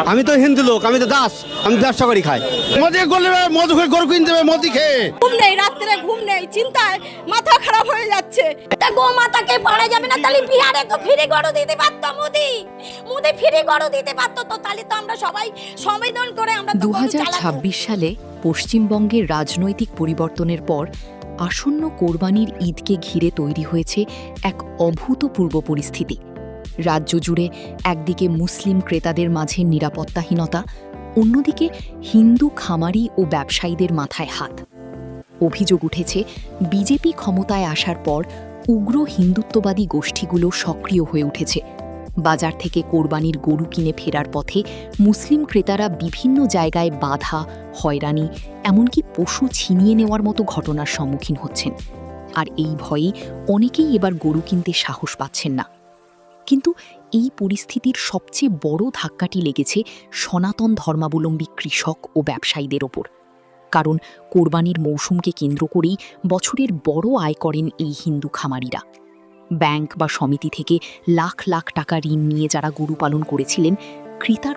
আমি তো হিন্দু লোক, আমি তো দাস, আমি ব্যবসা করি খাই। মোদি করলে মধু খেয়ে গরু কিনতে হবে, মোদি খেয়ে ঘুম নেই, রাত্রে ঘুম নেই, চিন্তায় মাথা খারাপ হয়ে যাচ্ছে। তা গো মাতাকে পারা যাবে না, তাহলে বিহারে তো ফ্রি গরু দিতে পারতো মোদি ফ্রি গরু দিতে পারতো, তো তাহলে তো আমরা সবাই সংবেদন করে আমরা 2026 সালে পশ্চিমবঙ্গের রাজনৈতিক পরিবর্তনের পর আসন্ন কোরবানির ঈদকে ঘিরে তৈরি হয়েছে এক অভূতপূর্ব পরিস্থিতি। রাজ্য জুড়ে একদিকে মুসলিম ক্রেতাদের মাঝে নিরাপত্তাহীনতা, অন্যদিকে হিন্দু খামারি ও ব্যবসায়ীদের মাথায় হাত। অভিযোগ উঠেছে, বিজেপি ক্ষমতায় আসার পর উগ্র হিন্দুত্ববাদী গোষ্ঠীগুলো সক্রিয় হয়ে উঠেছে। বাজার থেকে কোরবানির গরু কিনে ফেরার পথে মুসলিম ক্রেতারা বিভিন্ন জায়গায় বাধা, হয়রানি, এমনকি পশু ছিনিয়ে নেওয়ার মতো ঘটনার সম্মুখীন হচ্ছেন। আর এই ভয়েই অনেকেই এবার গরু কিনতে সাহস পাচ্ছেন না। কিন্তু এই পরিস্থিতির সবচেয়ে বড় ধাক্কাটি লেগেছে সনাতন ধর্মাবলম্বী কৃষক ও ব্যবসায়ীদের ওপর। কারণ কোরবানির মৌসুমকে কেন্দ্র করেই বছরের বড় আয় করেন এই হিন্দু খামারিরা। ব্যাংক বা সমিতি থেকে লাখ লাখ টাকা ঋণ নিয়ে যারা গরু পালন করেছিলেন, ক্রেতার